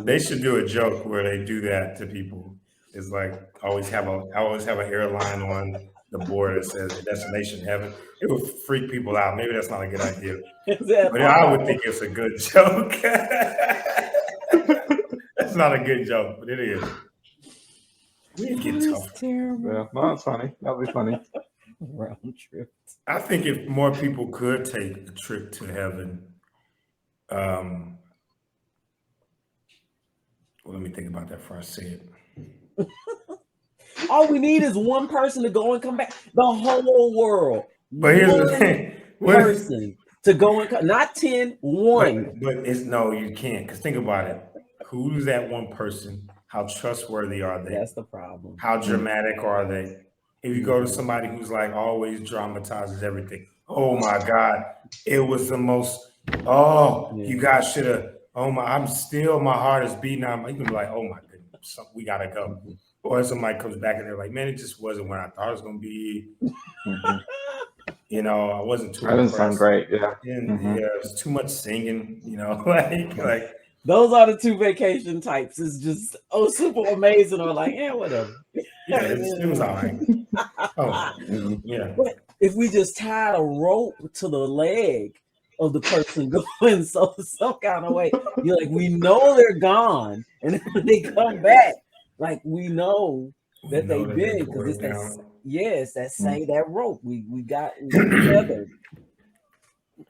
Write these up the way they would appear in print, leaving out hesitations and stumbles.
They should do a joke where they do that to people. It's like always have an airline on the board that says destination heaven. It would freak people out. Maybe that's not a good idea. But I would think it's a good joke. That's not a good joke, but it is. We get tough. Terrible. Yeah, no, that's funny. That'll be funny. Round trip. I think if more people could take a trip to heaven, well, let me think about that before I say it. All we need is one person to go and come back. The whole world. But here's the thing. Person to go and come, not 10, one. But it's no, you can't. Because think about it. Who's that one person? How trustworthy are they? That's the problem. How dramatic are they? If you go to somebody who's like always dramatizes everything. Oh my God. It was the most, you guys should have, my heart is beating out. You can be like, oh my goodness, we gotta go. Or somebody comes back and they're like, man, it just wasn't what I thought it was gonna be. You know, I wasn't too. That doesn't sound great. Yeah. And yeah, it was too much singing. You know, like those are the two vacation types. It's just super amazing or like whatever. Yeah, it was all right. Yeah. But if we just tied a rope to the leg of the person going some kind of way, you're like, we know they're gone, and then when they come back, like we know that they've been because it's that. Yes, that that rope we got together.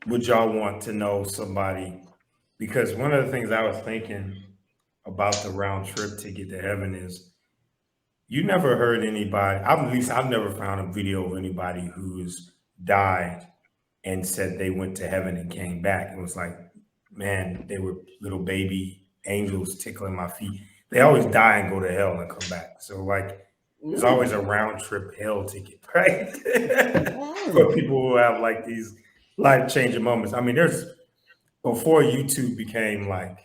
Would y'all want to know somebody? Because one of the things I was thinking about the round trip ticket to heaven is you never heard anybody, at least I've never found a video of anybody who's died and said they went to heaven and came back. It was like, man, they were little baby angels tickling my feet. They always die and go to hell and come back. So like, there's always a round trip hell ticket, right? For people who have like these life-changing moments. I mean, before YouTube became like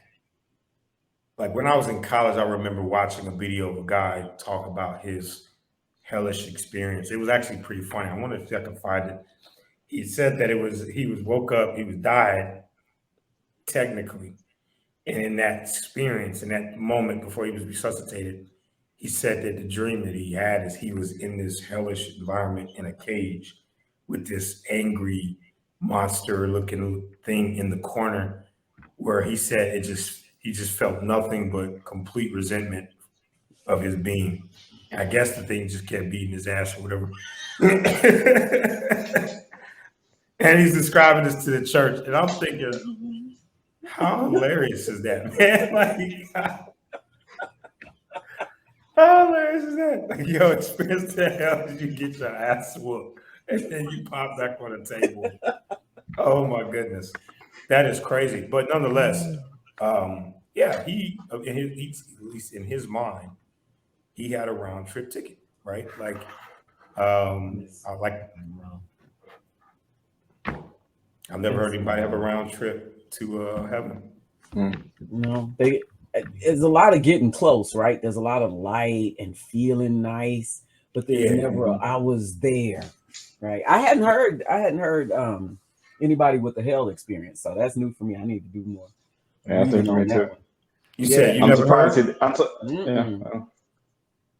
when I was in college, I remember watching a video of a guy talk about his hellish experience. It was actually pretty funny. I wonder if I can find it. He said that he was woke up, he was died, technically. And in that experience, in that moment before he was resuscitated, he said that the dream that he had is he was in this hellish environment in a cage with this angry monster-looking thing in the corner, where he said he just felt nothing but complete resentment of his being. And I guess the thing just kept beating his ass or whatever. And he's describing this to the church, and I'm thinking, how hilarious is that, man? Like, how hilarious is that? Like, yo, experience the hell did you get your ass whooped and then you pop back on the table? Oh my goodness, that is crazy. But nonetheless, yeah, he at least in his mind, he had a round trip ticket, right? Like, I've never heard anybody have a round trip to heaven. No, there's a lot of getting close, right? There's a lot of light and feeling nice, but there's never I was there, right? I hadn't heard anybody with the hell experience, so that's new for me. I need to do more. Yeah, that's new for me too. You said I'm surprised.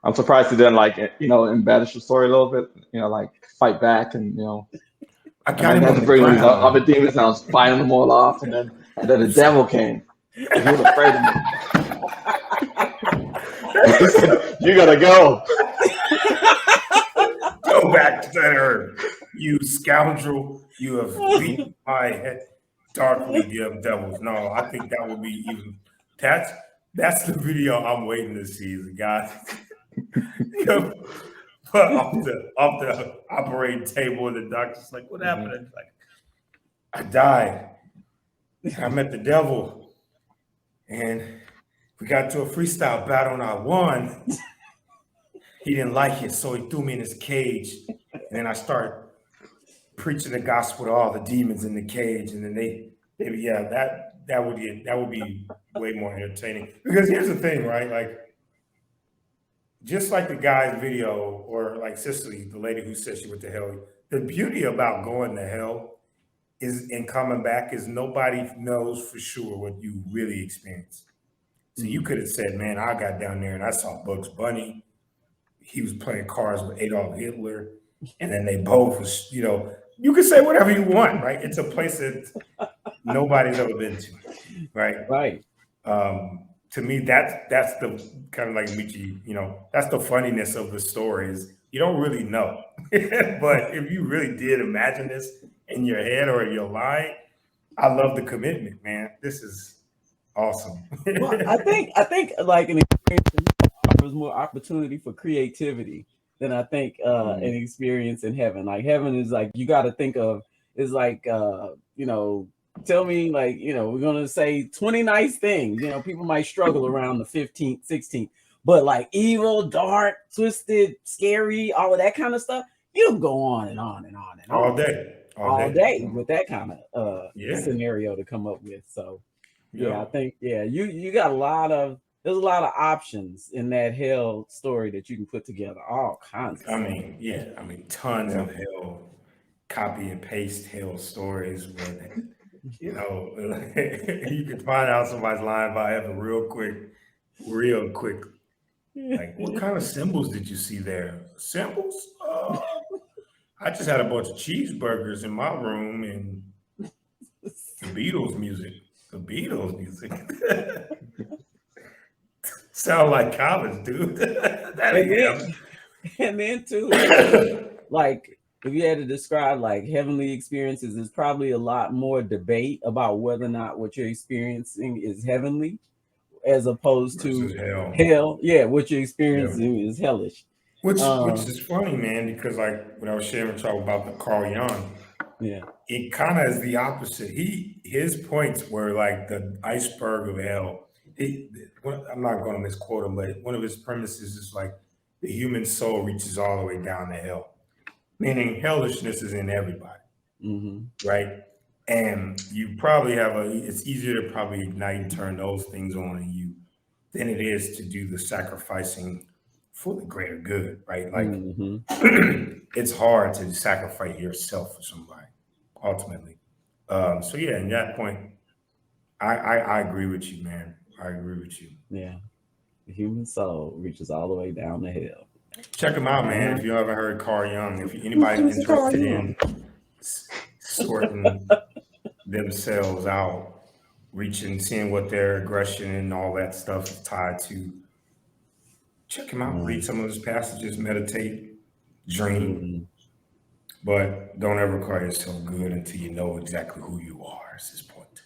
I'm surprised he didn't embellish the story a little bit. Like fight back and I got him to bring other demons and I was fighting them all off, and then the devil came. He was afraid of me. He said, "You gotta go. Go back to that earth, you scoundrel! You have beaten my head, darkly dim devils." No, I think that would be even. That's the video I'm waiting to see. The guy, but off the operating table, and the doctor's like, "What happened?" It's like, "I died. I met the devil. And we got to a freestyle battle and I won." He didn't like it, so he threw me in his cage. And then I started preaching the gospel to all the demons in the cage. And then that would be way more entertaining. Because here's the thing, right? Like, just like the guy's video, or like Cicely, the lady who said she went to hell, the beauty about going to hell and coming back is nobody knows for sure what you really experienced. So you could have said, man, I got down there and I saw Bugs Bunny. He was playing cards with Adolf Hitler. And then they both was, you could say whatever you want, right? It's a place that nobody's ever been to, right? Right. To me, that's the kind of like Michi, that's the funniness of the story is you don't really know. But if you really did imagine this in your head or in your mind, I love the commitment, man. This is awesome. Well, I think like an experience offers more opportunity for creativity than I think an experience in heaven. Like heaven is like you got to think of is like tell me like we're gonna say 20 nice things. People might struggle around the 15th, 16th, but like evil, dark, twisted, scary, all of that kind of stuff. You can go on and on and on and on all day with that kind of Yeah. scenario to come up with. So Yeah. I think you got there's a lot of options in that hell story that you can put together, all kinds of stuff. Tons of hell copy and paste hell stories where you can find out somebody's lying about heaven real quick. Like, what kind of symbols did you see there? Symbols? I just had a bunch of cheeseburgers in my room and the Beatles music. Sound like college, dude. And then too, like if you had to describe like heavenly experiences, there's probably a lot more debate about whether or not what you're experiencing is heavenly, as opposed to hell. Yeah, what you're experiencing is hellish. Which is funny, man, because like when I was sharing with y'all about the Carl Jung, it kind of is the opposite. His points were like the iceberg of hell. I'm not going to misquote him, but one of his premises is like the human soul reaches all the way down to hell, meaning hellishness is in everybody, right? And you probably it's easier to probably ignite and turn those things on in you than it is to do the sacrificing for the greater good, right? Like it's hard to sacrifice yourself for somebody, ultimately. So yeah, in that point, I agree with you, man. I agree with you. Yeah. The human soul reaches all the way down to hell. Check him out, man. If you ever heard Carl Jung, if anybody's interested in sorting themselves out, seeing what their aggression and all that stuff is tied to, check him out. Read some of his passages, meditate, dream. But don't ever call yourself good until you know exactly who you are. Is his point.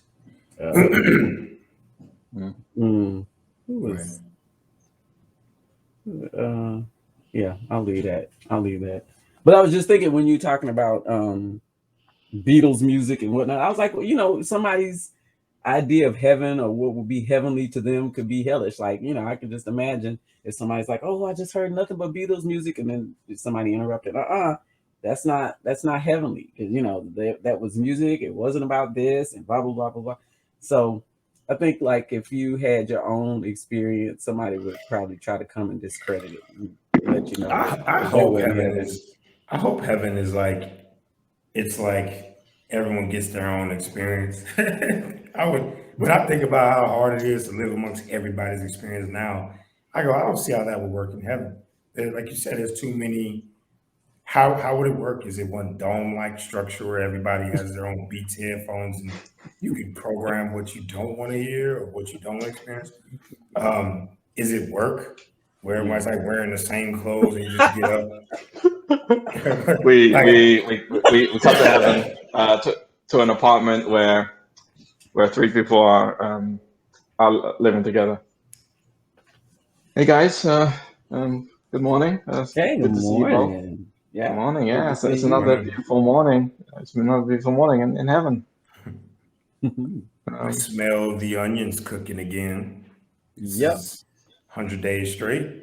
Yeah, I'll leave that. But I was just thinking when you're talking about Beatles music and whatnot, I was like, well, somebody's idea of heaven or what would be heavenly to them could be hellish. Like, I can just imagine if somebody's like, oh, I just heard nothing but Beatles music, and then somebody interrupted, that's not heavenly, because that was music, it wasn't about this, and blah blah blah blah blah. So I think like if you had your own experience, somebody would probably try to come and discredit it and let you know. I hope heaven is like, it's like everyone gets their own experience. When I think about how hard it is to live amongst everybody's experience now, I don't see how that would work in heaven. Like you said, there's too many. How would it work? Is it one dome-like structure where everybody has their own Beats headphones and you can program what you don't want to hear or what you don't experience? Is it work where everyone's like wearing the same clothes and you just get up? we come to heaven to an apartment where 3 people are living together. Hey guys, good morning. Hey, good morning. Yeah. Good morning. Yeah, so it's another beautiful morning. It's another beautiful morning in heaven. I smell the onions cooking again. Yep. 100 days straight.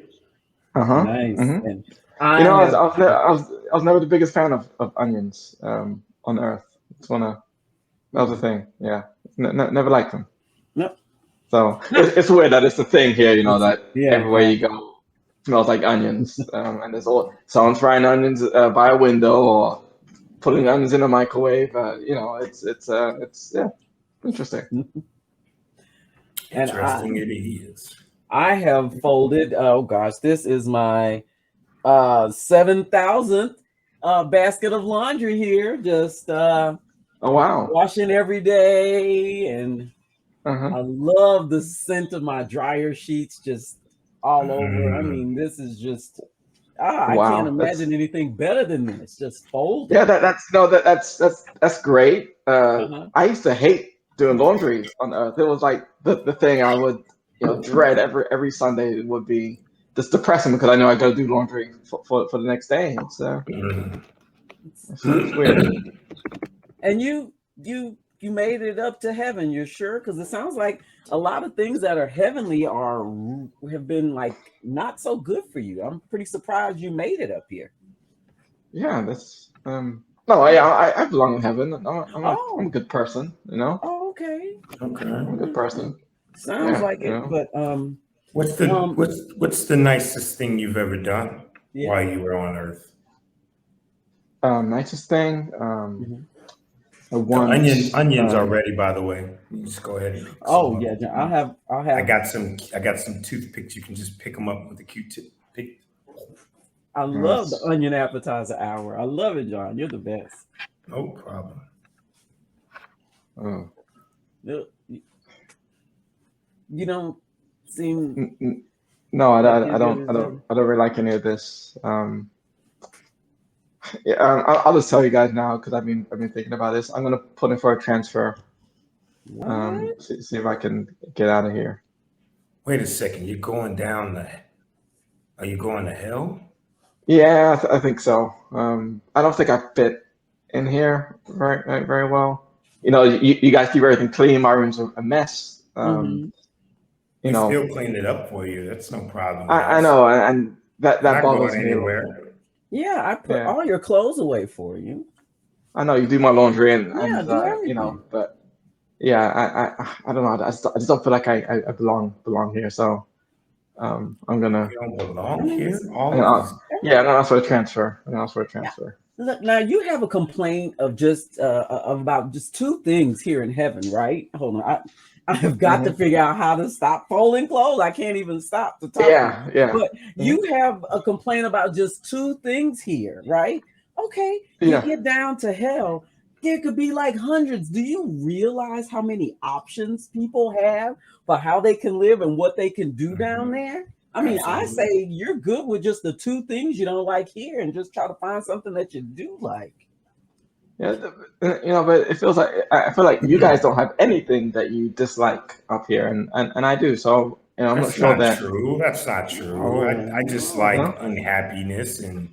Nice. And I was never the biggest fan of onions on earth. It's that was the thing. Yeah, never liked them. Nope. So it's weird that it's the thing here. That everywhere you go smells like onions, and there's someone's frying onions by a window or putting onions in a microwave. It's interesting. And Interesting it is. I have folded, oh gosh, this is my 7,000th basket of laundry here. Just Oh wow. washing every day, and Uh-huh. I love the scent of my dryer sheets just all over. I Mm. mean, this is just I Wow. can't imagine anything better than this. Just folding. Yeah, that's great. Uh-huh. I used to hate doing laundry on Earth. It was like the thing I would dread every Sunday. It would be just depressing because I know I got to do laundry for the next day. It's weird. And you made it up to heaven. You're sure? Because it sounds like a lot of things that are heavenly have been like not so good for you. I'm pretty surprised you made it up here. Yeah, that's no, I belong in heaven. I'm a good person, you know. Oh, okay. Okay. I'm a good person. Sounds Yeah, like it, but What's the nicest thing you've ever done while you were on Earth? Nicest thing. Mhm. The onions are ready, by the way. You just go ahead and pick some up. Yeah, I'll have. I got some toothpicks. You can just pick them up with a Q-tip. I love the onion appetizer hour. I love it, John. You're the best. No problem. Oh. You don't seem. No, I don't really like any of this. Yeah, I'll just tell you guys now because I've been thinking about this. I'm gonna put in for a transfer. See if I can get out of here. Wait a second. You're going down Are you going to hell? Yeah, I think so. I don't think I fit in here very well. You know, you guys keep everything clean. My room's a mess. We still cleaned it up for you. That's no problem. I know, and that bothers me anywhere. Yeah, I put all your clothes away for you. I know you do my laundry and do everything. you know, but yeah, I don't know. I just don't feel like I belong here. So I'm gonna. You don't belong here. Yeah, I'm gonna ask for a transfer. Look, now you have a complaint of just about just two things here in heaven, right? Hold on, I have got to figure out how to stop folding clothes. I can't even stop to talk. Yeah. But you have a complaint about just two things here, right? Okay, you get down to hell. There could be like hundreds. Do you realize how many options people have for how they can live and what they can do down there? I mean, I say you're good with just the two things you don't like here and just try to find something that you do like. Yeah, you know, but it feels like I feel like you guys don't have anything that you dislike up here, and I do. So I'm not sure that. That's not true. I just like unhappiness and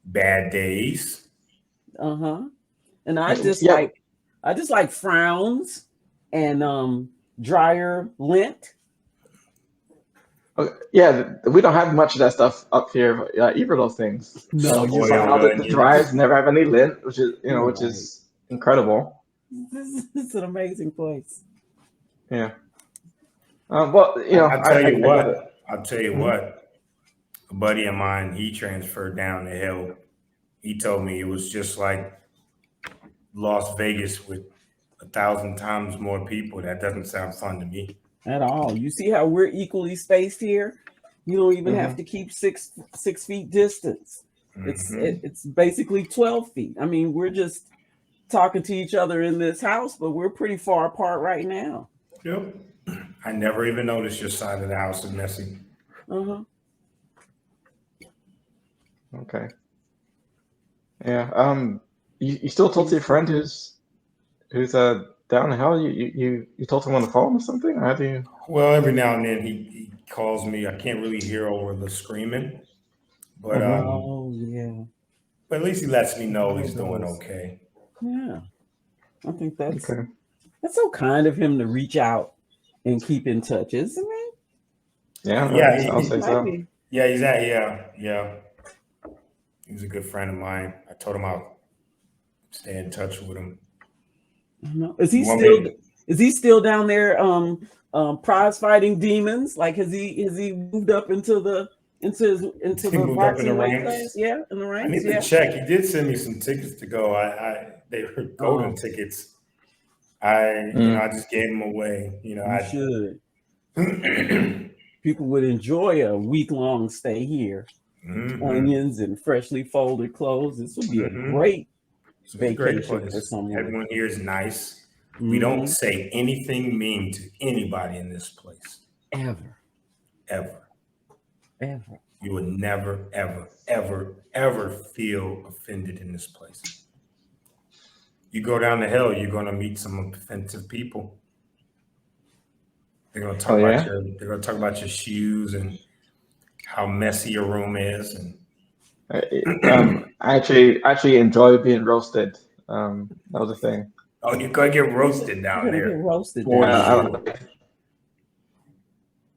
bad days. And I just like frowns and dryer lint. Yeah, we don't have much of that stuff up here. Either of those things. No, somehow the dryers never have any lint, which is which is incredible. This is an amazing place. Yeah. Well, I'll tell you what. A buddy of mine, he transferred down to hell. He told me it was just like Las Vegas with 1,000 times more people. That doesn't sound fun to me. At all. You see how we're equally spaced here? You don't even have to keep six feet distance. It's basically 12 feet. I mean, we're just talking to each other in this house, but we're pretty far apart right now. Yep. I never even noticed your side of the house is messy. Okay. Yeah. You still talk to your friend who's down the hell? You talk to him on the phone or something? How do you? Well, every now and then he calls me. I can't really hear over the screaming, but but at least he lets me know he's doing okay. Yeah, I think that's so kind of him to reach out and keep in touch, isn't it? Yeah, I'll say so. Yeah. He's a good friend of mine. I told him I'll stay in touch with him. Is he still down there prize fighting demons? Like has he moved up into the boxing weight class? Yeah, in the ranks. I need to check. He did send me some tickets to go. They were golden tickets. I just gave them away. You should. People would enjoy a week-long stay here. Onions and freshly folded clothes. This would be a great vacation for someone. Everyone here is nice. We don't say anything mean to anybody in this place. Ever. You would never, ever, ever, ever feel offended in this place. You go down the hill, you're gonna meet some offensive people. They're gonna talk about your shoes and how messy your room is. And I actually enjoy being roasted. That was the thing. Oh, you're gonna get roasted down there. Get roasted down there.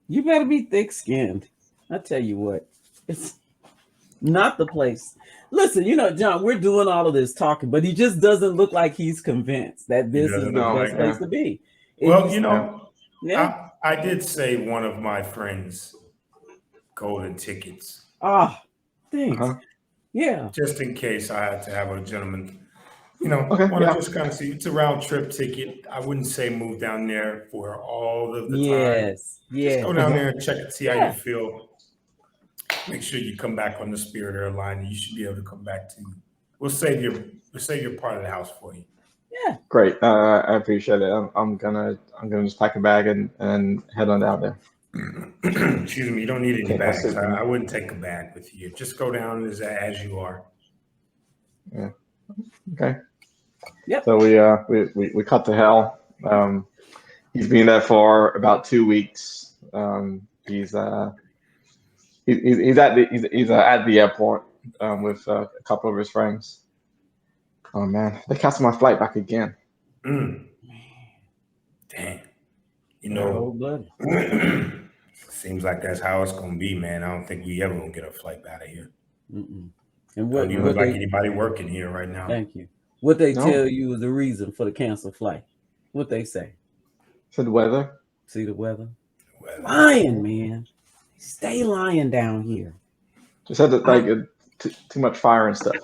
You better be thick-skinned. I tell you what, it's not the place. Listen, John, we're doing all of this talking, but he just doesn't look like he's convinced that this is the best place to be. Well, I did say one of my friends' golden tickets. Ah, thanks. Yeah. Just in case I had to have a gentleman, want to just kind of see. It's a round trip ticket. I wouldn't say move down there for all of the time. Yes. Just go down there and check it, see how you feel. Make sure you come back on the Spirit Airline. You should be able to come back to. We'll save your part of the house for you. Yeah. Great. I appreciate it. I'm gonna just pack a bag and head on down there. Excuse me. You don't need any bags. I wouldn't take a bag with you. Just go down as you are. Yeah. Okay. Yep. So we cut to hell. He's been there for about 2 weeks. He's at the airport with a couple of his friends. Oh man, they canceled my flight back again. Dang. Seems like that's how it's gonna be, man. I don't think we ever gonna get a flight out of here. And what you look like anybody working here right now. Thank you. What they tell you is the reason for the canceled flight. What they say? For the weather. See the weather? Lying, man. Stay lying down here. Just had too much fire and stuff.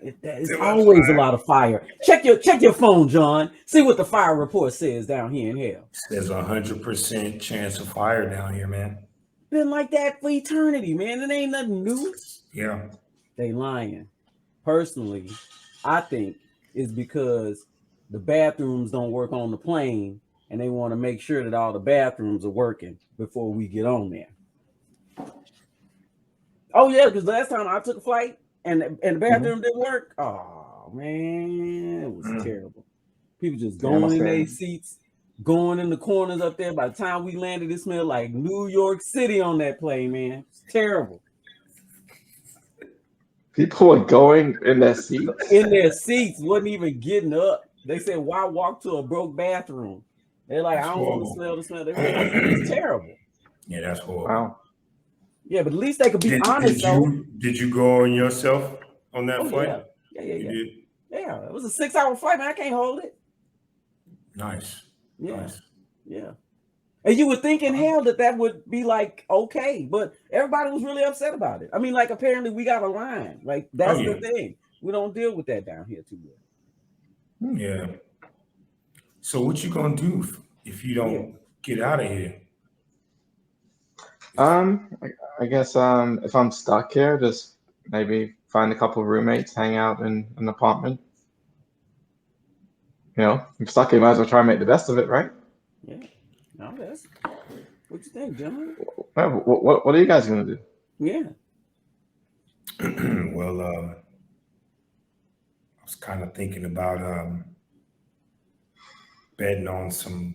It's always a lot of fire. Check your phone, John. See what the fire report says down here in hell. There's 100% chance of fire down here, man. Been like that for eternity, man. It ain't nothing new. Yeah. They lying. Personally, I think it's because the bathrooms don't work on the plane, and they want to make sure that all the bathrooms are working before we get on there. Oh yeah, because last time I took a flight and the bathroom didn't work. Oh man, it was terrible. People just going in their seats, going in the corners up there. By the time we landed, it smelled like New York City on that plane, man. It's terrible. People were going in their seats. In their seats, wasn't even getting up. They said, "Why walk to a broke bathroom?" They're like, "I don't want to smell the smell." It's terrible. Yeah, that's horrible. Wow. Yeah, but at least they could be honest. Did you go on yourself on that flight? Yeah. Yeah, it was a 6-hour flight, man. I can't hold it. Nice. Yeah. Nice. Yeah. And you would think in hell that would be like okay, but everybody was really upset about it. I mean, like apparently we got a line. Like that's the thing. We don't deal with that down here too well. Yeah. So what you gonna do if you don't get out of here? I guess if I'm stuck here, just maybe find a couple of roommates, hang out in an apartment. If you're stuck here, might as well try and make the best of it, right? Yeah. No, that's what you think, gentlemen. What are you guys gonna do? Yeah. Well, I was kind of thinking about betting on some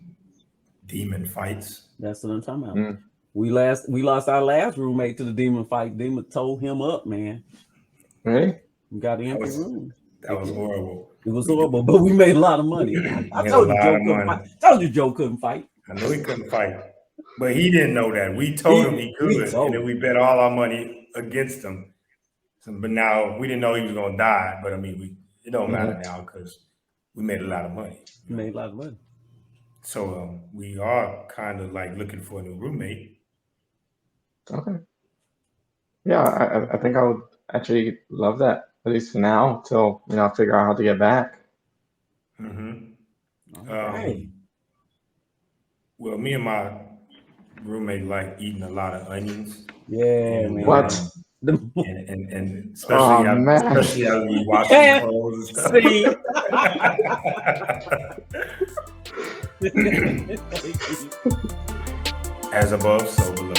demon fights. That's what I'm talking about. We lost our last roommate to the demon fight. Demon tore him up, man. Really? We got an empty room. That was horrible. It was horrible, but we made a lot of money. I told you Joe couldn't fight. Told you Joe couldn't fight. I know he couldn't fight, but he didn't know that. We told him he could, and then we bet all our money against him. But now we didn't know he was gonna die. But I mean, it don't matter now because we made a lot of money. We made a lot of money. So we are kind of like looking for a new roommate. Okay. Yeah, I think I would actually love that, at least for now, till I figure out how to get back. Right. Well, me and my roommate like eating a lot of onions. Yeah, And, man. What? And Oh especially man. especially as we washing clothes and stuff. See. As above, so below.